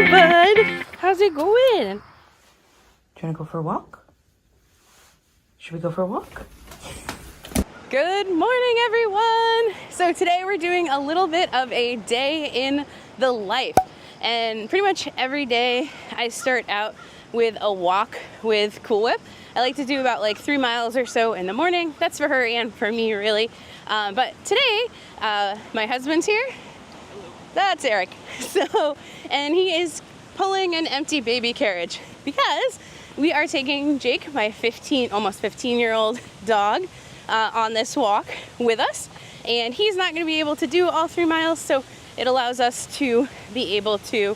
Hey, bud. How's it going? Do you want to go for a walk? Should we go for a walk? Good morning, everyone. So today we're doing a little bit of a day in the life. And pretty much every day I start out with a walk with Cool Whip. I like to do about like 3 miles or so in the morning. That's for her and for me, really. But today, my husband's here. That's Eric. And he is pulling an empty baby carriage because we are taking Jake, my almost 15-year-old dog, on this walk with us. And he's not going to be able to do all 3 miles, so it allows us to be able to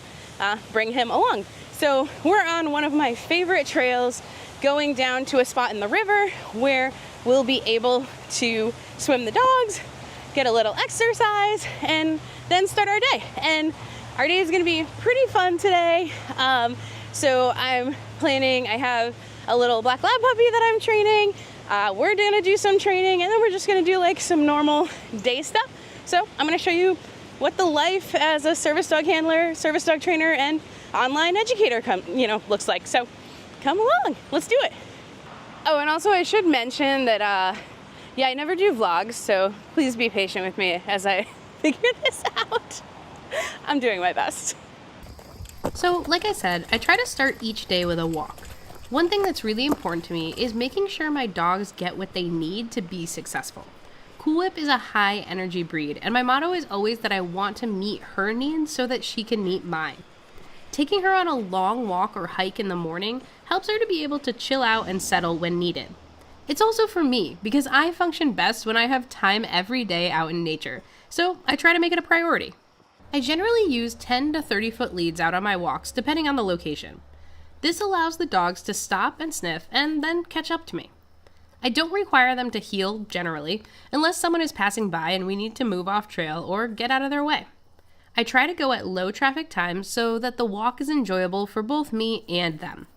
bring him along. So we're on one of my favorite trails, going down to a spot in the river where we'll be able to swim the dogs, get a little exercise, and then start our day. And our day is going to be pretty fun today. So I'm planning, I have a little black lab puppy that I'm training. We're going to do some training, and then we're just going to do like some normal day stuff. So I'm going to show you what the life as a service dog handler, service dog trainer, and online educator looks like. So come along, let's do it. Oh, and also I should mention that I never do vlogs, so please be patient with me as I figure this out. I'm doing my best. So, like I said, I try to start each day with a walk. One thing that's really important to me is making sure my dogs get what they need to be successful. Cool Whip is a high energy breed, and my motto is always that I want to meet her needs so that she can meet mine. Taking her on a long walk or hike in the morning helps her to be able to chill out and settle when needed. It's also for me, because I function best when I have time every day out in nature, so I try to make it a priority. I generally use 10 to 30 foot leads out on my walks, depending on the location. This allows the dogs to stop and sniff and then catch up to me. I don't require them to heel, generally, unless someone is passing by and we need to move off trail or get out of their way. I try to go at low traffic times so that the walk is enjoyable for both me and them.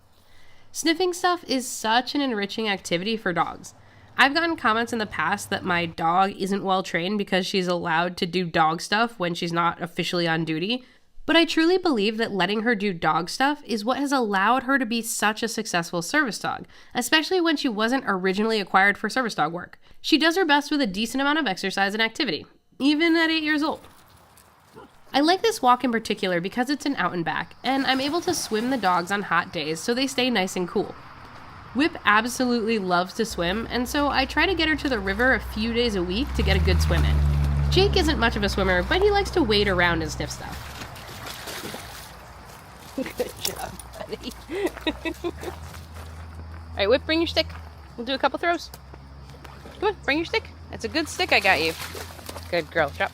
Sniffing stuff is such an enriching activity for dogs. I've gotten comments in the past that my dog isn't well trained because she's allowed to do dog stuff when she's not officially on duty, but I truly believe that letting her do dog stuff is what has allowed her to be such a successful service dog, especially when she wasn't originally acquired for service dog work. She does her best with a decent amount of exercise and activity, even at 8 years old. I like this walk in particular because it's an out and back, and I'm able to swim the dogs on hot days so they stay nice and cool. Whip absolutely loves to swim, and so I try to get her to the river a few days a week to get a good swim in. Jake isn't much of a swimmer, but he likes to wade around and sniff stuff. Good job, buddy. All right, Whip, bring your stick. We'll do a couple throws. Come on, bring your stick. That's a good stick I got you. Good girl, drop.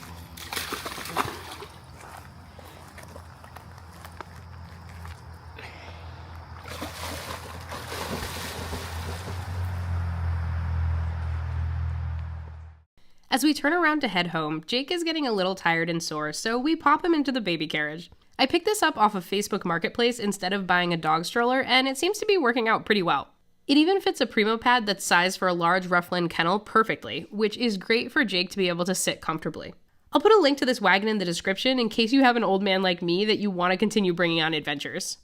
As we turn around to head home, Jake is getting a little tired and sore, so we pop him into the baby carriage. I picked this up off of Facebook Marketplace instead of buying a dog stroller, and it seems to be working out pretty well. It even fits a Primo pad that's sized for a large Roughlin kennel perfectly, which is great for Jake to be able to sit comfortably. I'll put a link to this wagon in the description in case you have an old man like me that you want to continue bringing on adventures.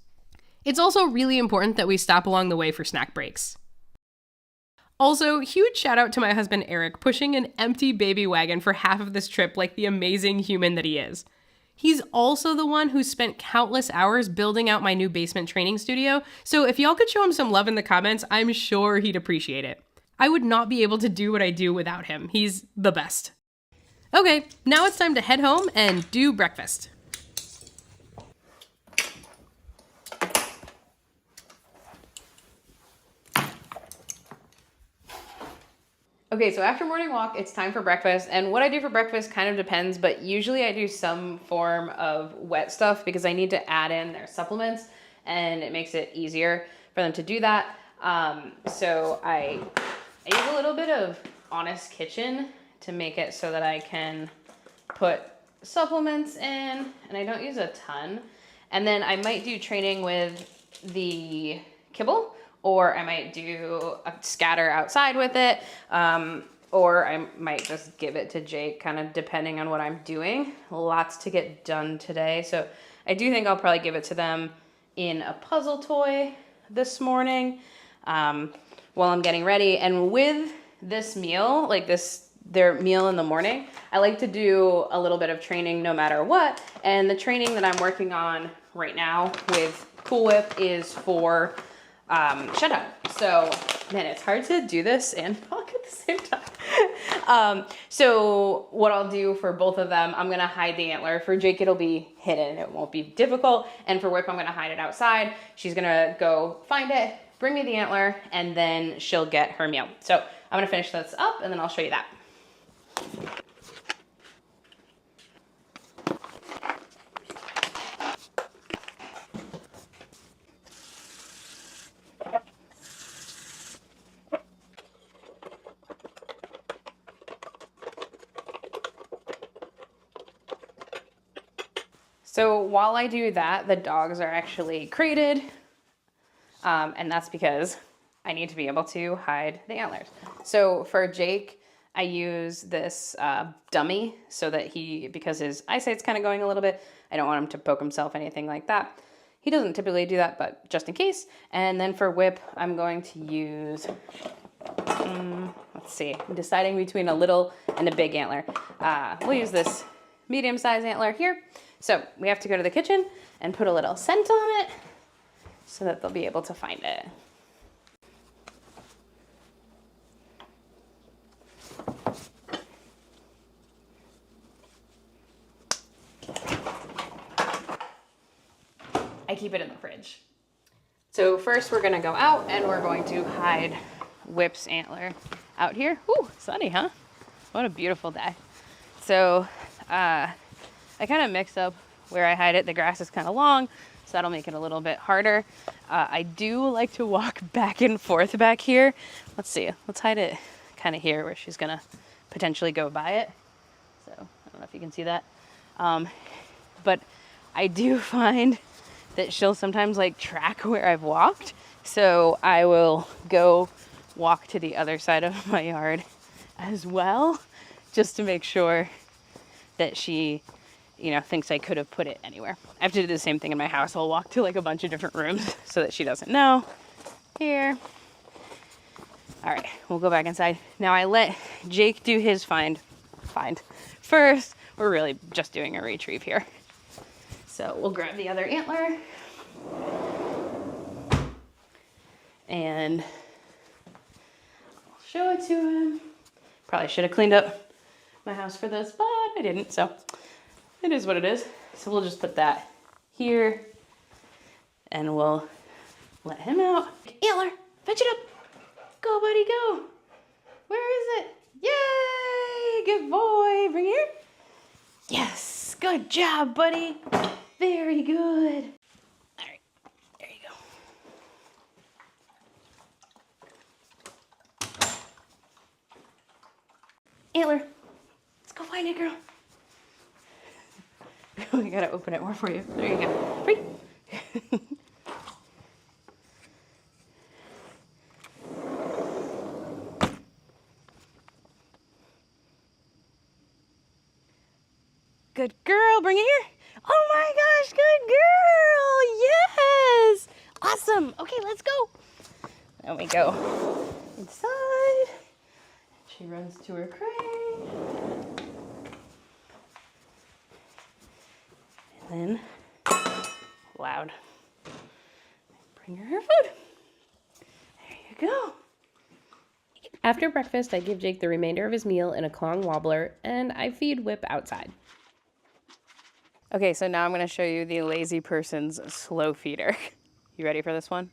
It's also really important that we stop along the way for snack breaks. Also, huge shout out to my husband Eric pushing an empty baby wagon for half of this trip like the amazing human that he is. He's also the one who spent countless hours building out my new basement training studio, so if y'all could show him some love in the comments, I'm sure he'd appreciate it. I would not be able to do what I do without him. He's the best. Okay, now it's time to head home and do breakfast. Okay, so after morning walk, it's time for breakfast. And what I do for breakfast kind of depends, but usually I do some form of wet stuff because I need to add in their supplements and it makes it easier for them to do that. So I use a little bit of Honest Kitchen to make it so that I can put supplements in, and I don't use a ton. And then I might do training with the kibble, or I might do a scatter outside with it, or I might just give it to Jake, kind of depending on what I'm doing. Lots to get done today, so I do think I'll probably give it to them in a puzzle toy this morning while I'm getting ready. And with this meal, like their meal in the morning, I like to do a little bit of training no matter what. And the training that I'm working on right now with Cool Whip is for shut-up. So, man, it's hard to do this and talk at the same time. So what I'll do for both of them, I'm gonna hide the antler. For Jake, it'll be hidden. It won't be difficult. And for Whip, I'm gonna hide it outside. She's gonna go find it, bring me the antler, and then she'll get her meal. So I'm gonna finish this up and then I'll show you that. So while I do that, the dogs are actually crated, and that's because I need to be able to hide the antlers. So for Jake, I use this dummy so that because his eyesight's kind of going a little bit, I don't want him to poke himself, anything like that. He doesn't typically do that, but just in case. And then for Whip, I'm going to use, let's see, I'm deciding between a little and a big antler. We'll use this medium-sized antler here. So we have to go to the kitchen and put a little scent on it so that they'll be able to find it. I keep it in the fridge. So first we're gonna go out and we're going to hide Whip's antler out here. Ooh, sunny, huh? What a beautiful day. So I kind of mix up where I hide it. The grass is kind of long, so that'll make it a little bit harder. I do like to walk back and forth back here. Let's see, let's hide it kind of here where she's gonna potentially go by it. So I don't know if you can see that. But I do find that she'll sometimes like track where I've walked. So I will go walk to the other side of my yard as well, just to make sure that she, thinks I could have put it anywhere. I have to do the same thing in my house. I'll walk to like a bunch of different rooms so that she doesn't know. Here. All right, we'll go back inside. Now I let Jake do his find first. We're really just doing a retrieve here. So we'll grab the other antler. And I'll show it to him. Probably should have cleaned up my house for this, but I didn't, so it is what it is. So we'll just put that here and we'll let him out. Antler, fetch it up. Go, buddy, go. Where is it? Yay, good boy. Bring it here. Yes, good job, buddy. Very good. All right, there you go. Antler, let's go find it, girl. We gotta open it more for you. There you go. Free. Good girl, bring it here. Oh my gosh, good girl, yes. Awesome, okay, let's go. There we go. Inside. She runs to her crate. And then, loud. Bring her food. There you go. After breakfast, I give Jake the remainder of his meal in a Kong wobbler, and I feed Whip outside. Okay, so now I'm going to show you the lazy person's slow feeder. You ready for this one?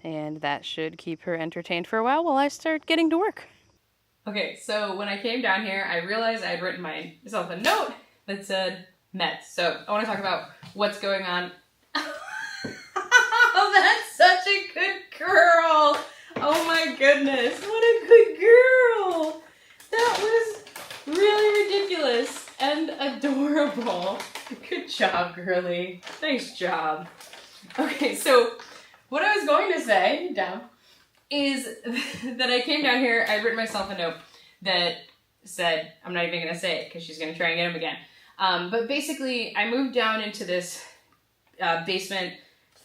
And that should keep her entertained for a while I start getting to work. Okay, so when I came down here, I realized I had written myself a note that said meds. So I want to talk about what's going on. Oh, that's such a good girl. Oh my goodness, what a good girl. That was really ridiculous and adorable. Good job, girly. Nice job. Okay, so what I was going to say, down, is that I came down here, I'd written myself a note that said, I'm not even going to say it because she's going to try and get him again. But basically, I moved down into this basement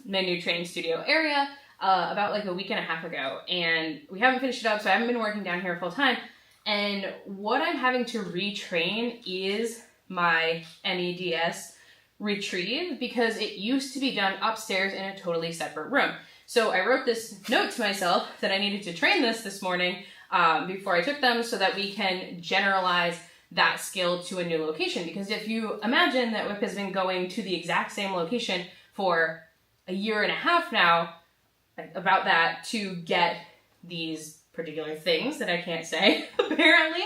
menu training studio area about like a week and a half ago, and we haven't finished it up, so I haven't been working down here full time. And what I'm having to retrain is my NEDS retrieve, because it used to be done upstairs in a totally separate room. So I wrote this note to myself that I needed to train this morning before I took them, so that we can generalize that skill to a new location. Because if you imagine that Whip has been going to the exact same location for a year and a half now, about that, to get these particular things that I can't say, apparently.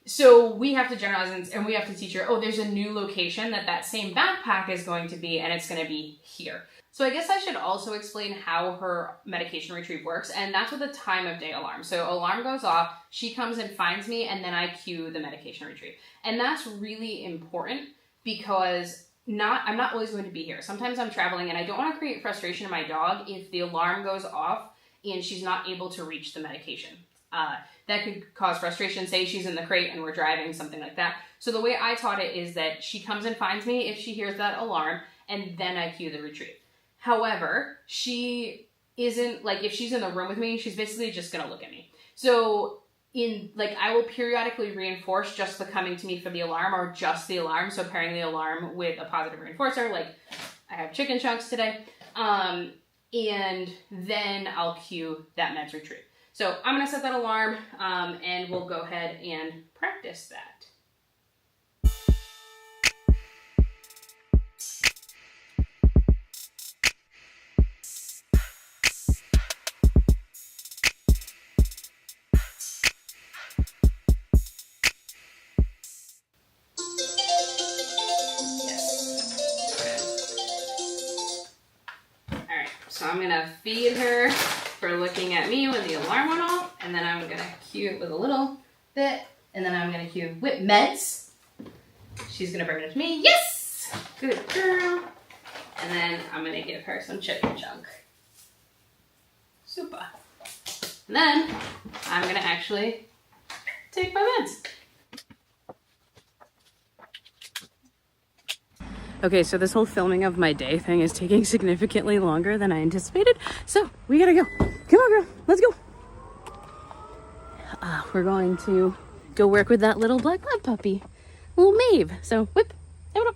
So we have to generalize, and we have to teach her, oh, there's a new location that same backpack is going to be, and it's going to be here. So I guess I should also explain how her medication retrieve works, and that's with a time of day alarm. So alarm goes off, she comes and finds me, and then I cue the medication retrieve. And that's really important because I'm not always going to be here. Sometimes I'm traveling, and I don't want to create frustration in my dog if the alarm goes off and she's not able to reach the medication. That could cause frustration. Say she's in the crate and we're driving, something like that. So the way I taught it is that she comes and finds me if she hears that alarm, and then I cue the retrieve. However, she isn't, like, if she's in the room with me, she's basically just going to look at me. So I will periodically reinforce just the coming to me for the alarm, or just the alarm. So pairing the alarm with a positive reinforcer, like I have chicken chunks today. And then I'll cue that meds retrieve. So I'm going to set that alarm, and we'll go ahead and practice that. So I'm gonna feed her for looking at me when the alarm went off, and then I'm gonna cue it with a little bit, and then I'm gonna cue Whip meds. She's gonna bring it to me. Yes! Good girl. And then I'm gonna give her some chicken chunk. Super. And then I'm gonna actually take my meds. Okay, so this whole filming of my day thing is taking significantly longer than I anticipated. So we gotta go. Come on, girl, let's go. We're going to go work with that little black lab puppy, little Maeve. So Whip, open up.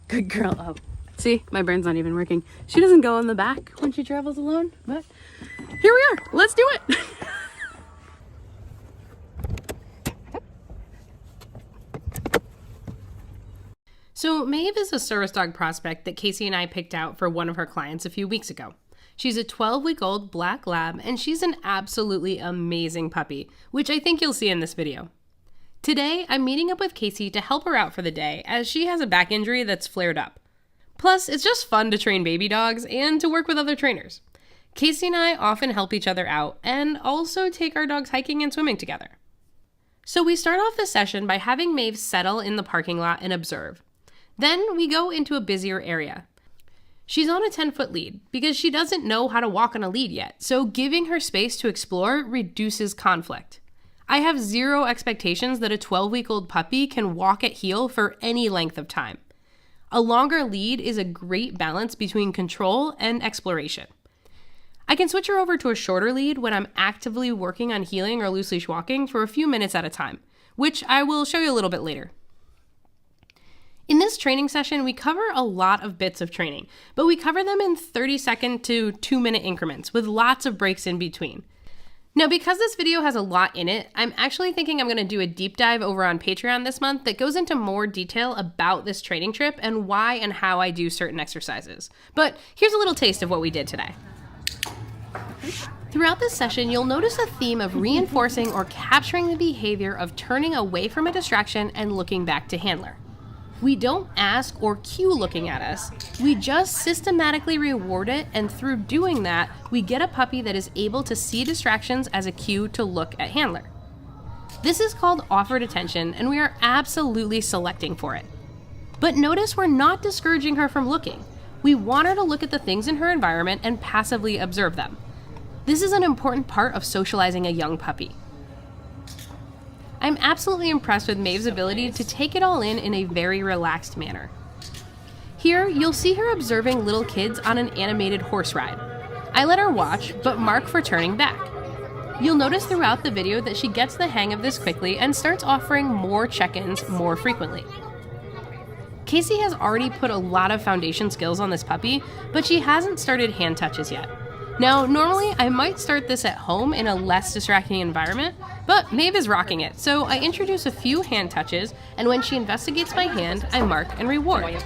Good girl. Oh, see, my brain's not even working. She doesn't go in the back when she travels alone, but here we are. Let's do it. So Maeve is a service dog prospect that Casey and I picked out for one of her clients a few weeks ago. She's a 12-week-old black lab, and she's an absolutely amazing puppy, which I think you'll see in this video. Today, I'm meeting up with Casey to help her out for the day, as she has a back injury that's flared up. Plus, it's just fun to train baby dogs and to work with other trainers. Casey and I often help each other out, and also take our dogs hiking and swimming together. So we start off the session by having Maeve settle in the parking lot and observe. Then we go into a busier area. She's on a 10-foot lead because she doesn't know how to walk on a lead yet, so giving her space to explore reduces conflict. I have zero expectations that a 12-week-old puppy can walk at heel for any length of time. A longer lead is a great balance between control and exploration. I can switch her over to a shorter lead when I'm actively working on heeling or loose leash walking for a few minutes at a time, which I will show you a little bit later. In this training session, we cover a lot of bits of training, but we cover them in 30-second to 2-minute increments with lots of breaks in between. Now, because this video has a lot in it, I'm actually thinking I'm going to do a deep dive over on Patreon this month that goes into more detail about this training trip and why and how I do certain exercises. But here's a little taste of what we did today. Throughout this session, you'll notice a theme of reinforcing or capturing the behavior of turning away from a distraction and looking back to handler. We don't ask or cue looking at us, we just systematically reward it, and through doing that, we get a puppy that is able to see distractions as a cue to look at handler. This is called offered attention, and we are absolutely selecting for it. But notice we're not discouraging her from looking. We want her to look at the things in her environment and passively observe them. This is an important part of socializing a young puppy. I'm absolutely impressed with Maeve's ability to take it all in a very relaxed manner. Here, you'll see her observing little kids on an animated horse ride. I let her watch, but mark for turning back. You'll notice throughout the video that she gets the hang of this quickly and starts offering more check-ins more frequently. Casey has already put a lot of foundation skills on this puppy, but she hasn't started hand touches yet. Now, normally I might start this at home in a less distracting environment, but Maeve is rocking it, so I introduce a few hand touches, and when she investigates my hand, I mark and reward.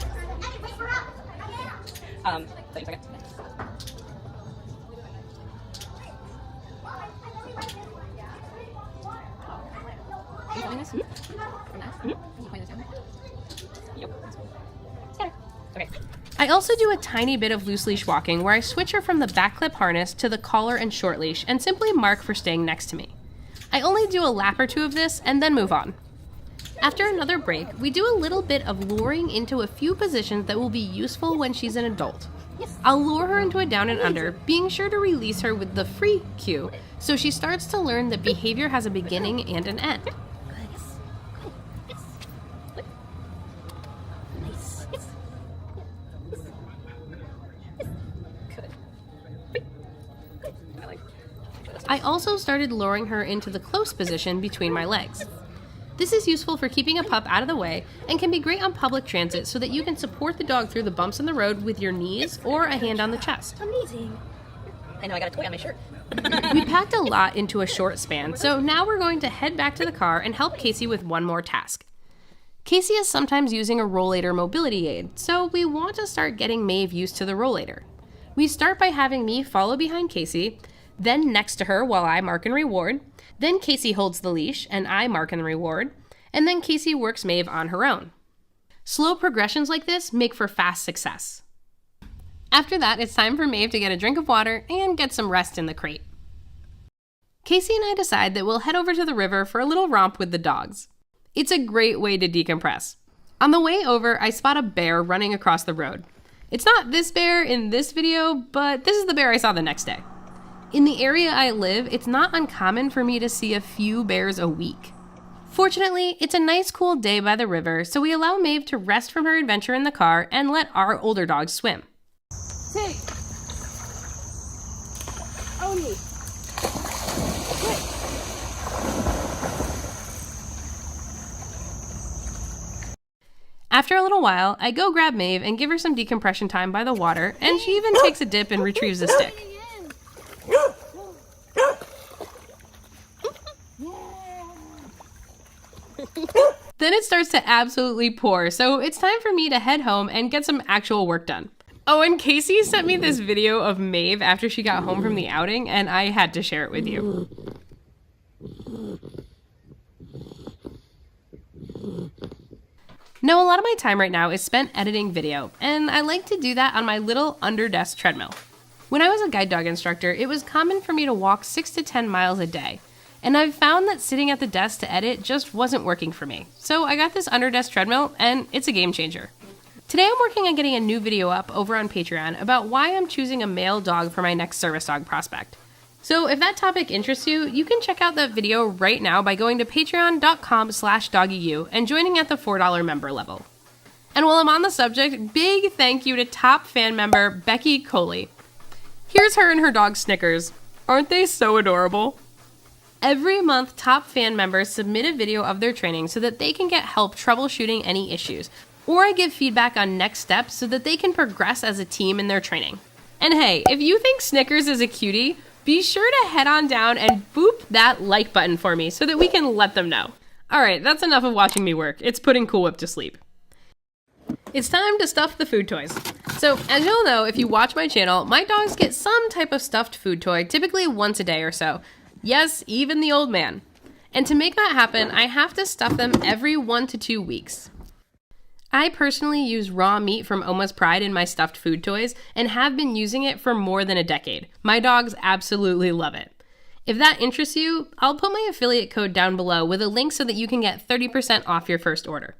I also do a tiny bit of loose leash walking where I switch her from the back clip harness to the collar and short leash and simply mark for staying next to me. I only do a lap or two of this and then move on. After another break, we do a little bit of luring into a few positions that will be useful when she's an adult. I'll lure her into a down and under, being sure to release her with the free cue, so she starts to learn that behavior has a beginning and an end. I also started luring her into the close position between my legs. This is useful for keeping a pup out of the way and can be great on public transit so that you can support the dog through the bumps in the road with your knees or a hand on the chest. Amazing. I know I got a toy on my shirt. We packed a lot into a short span, so now we're going to head back to the car and help Casey with one more task. Casey is sometimes using a rollator mobility aid, so we want to start getting Maeve used to the rollator. We start by having me follow behind Casey, then next to her while I mark and reward, then Casey holds the leash and I mark and reward, and then Casey works Maeve on her own. Slow progressions like this make for fast success. After that, it's time for Maeve to get a drink of water and get some rest in the crate. Casey and I decide that we'll head over to the river for a little romp with the dogs. It's a great way to decompress. On the way over, I spot a bear running across the road. It's not this bear in this video, but this is the bear I saw the next day. In the area I live, it's not uncommon for me to see a few bears a week. Fortunately, it's a nice cool day by the river, so we allow Maeve to rest from her adventure in the car and let our older dogs swim. Hey. Oni. Good. After a little while, I go grab Maeve and give her some decompression time by the water, and she even takes a dip and retrieves the stick. Then it starts to absolutely pour, so it's time for me to head home and get some actual work done. Oh, and Casey sent me this video of Maeve after she got home from the outing, and I had to share it with you. Now, a lot of my time right now is spent editing video, and I like to do that on my little under-desk treadmill. When I was a guide dog instructor, it was common for me to walk 6 to 10 miles a day. And I've found that sitting at the desk to edit just wasn't working for me. So I got this under-desk treadmill, and it's a game changer. Today I'm working on getting a new video up over on Patreon about why I'm choosing a male dog for my next service dog prospect. So if that topic interests you, you can check out that video right now by going to patreon.com/doggyu and joining at the $4 member level. And while I'm on the subject, big thank you to top fan member Becky Coley. Here's her and her dog Snickers. Aren't they so adorable? Every month, top fan members submit a video of their training so that they can get help troubleshooting any issues, or I give feedback on next steps so that they can progress as a team in their training. And hey, if you think Snickers is a cutie, be sure to head on down and boop that like button for me so that we can let them know. Alright, that's enough of watching me work. It's putting Cool Whip to sleep. It's time to stuff the food toys. So, as you'll know, if you watch my channel, my dogs get some type of stuffed food toy, typically once a day or so. Yes, even the old man. And to make that happen, I have to stuff them every 1 to 2 weeks. I personally use raw meat from Oma's Pride in my stuffed food toys and have been using it for more than a decade. My dogs absolutely love it. If that interests you, I'll put my affiliate code down below with a link so that you can get 30% off your first order.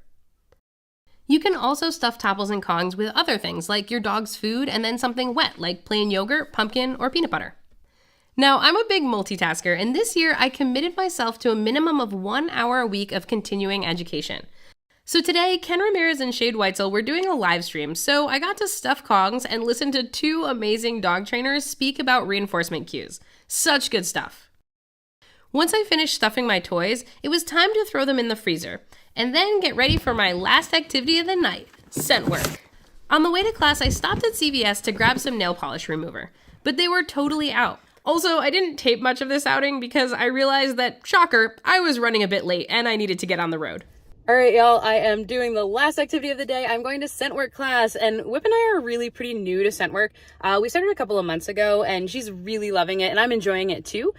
You can also stuff Topples and Kongs with other things like your dog's food and then something wet like plain yogurt, pumpkin, or peanut butter. Now, I'm a big multitasker, and this year I committed myself to a minimum of 1 hour a week of continuing education. So today, Ken Ramirez and Shade Weitzel were doing a live stream, so I got to stuff Kongs and listen to two amazing dog trainers speak about reinforcement cues. Such good stuff. Once I finished stuffing my toys, it was time to throw them in the freezer, and then get ready for my last activity of the night, scent work. On the way to class, I stopped at CVS to grab some nail polish remover, but they were totally out. Also, I didn't tape much of this outing because I realized that, shocker, I was running a bit late and I needed to get on the road. All right, y'all, I am doing the last activity of the day. I'm going to scent work class, and Whip and I are really pretty new to scent work. We started a couple of months ago, and she's really loving it, and I'm enjoying it too.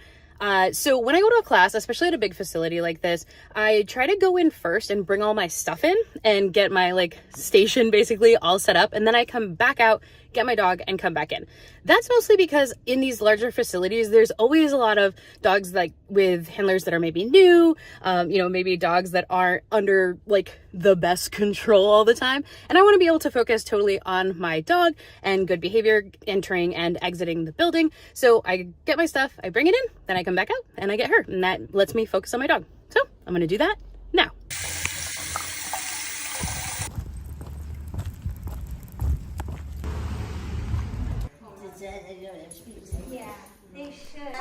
So when I go to a class, especially at a big facility like this, I try to go in first and bring all my stuff in and get my station basically all set up. And then I come back out, get my dog and come back in. That's mostly because in these larger facilities, there's always a lot of dogs with handlers that are maybe new, maybe dogs that aren't under the best control all the time. And I want to be able to focus totally on my dog and good behavior entering and exiting the building. So I get my stuff, I bring it in, then I come back out and I get her. And that lets me focus on my dog. So I'm going to do that now.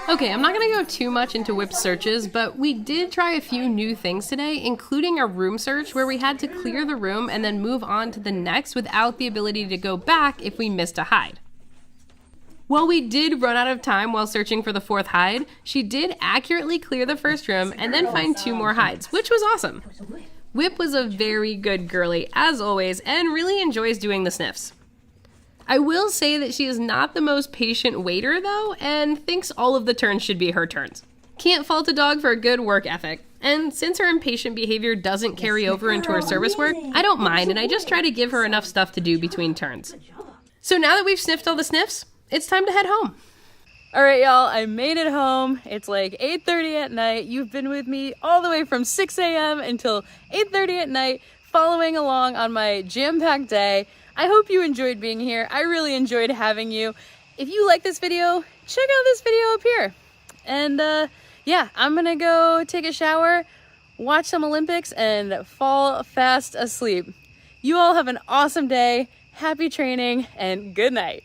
Okay, I'm not going to go too much into Whip's searches, but we did try a few new things today, including a room search where we had to clear the room and then move on to the next without the ability to go back if we missed a hide. While we did run out of time while searching for the fourth hide, she did accurately clear the first room and then find 2 more hides, which was awesome. Whip was a very good girly, as always, and really enjoys doing the sniffs. I will say that she is not the most patient waiter, though, and thinks all of the turns should be her turns. Can't fault a dog for a good work ethic, and since her impatient behavior doesn't carry over into her service work, I don't mind, and I just try to give her enough stuff to do between turns. So now that we've sniffed all the sniffs, it's time to head home. All right, y'all, I made it home. It's 8:30 at night. You've been with me all the way from 6 a.m. until 8:30 at night, following along on my jam-packed day. I hope you enjoyed being here. I really enjoyed having you. If you like this video, check out this video up here. And yeah, I'm gonna go take a shower, watch some Olympics, and fall fast asleep. You all have an awesome day, happy training, and good night.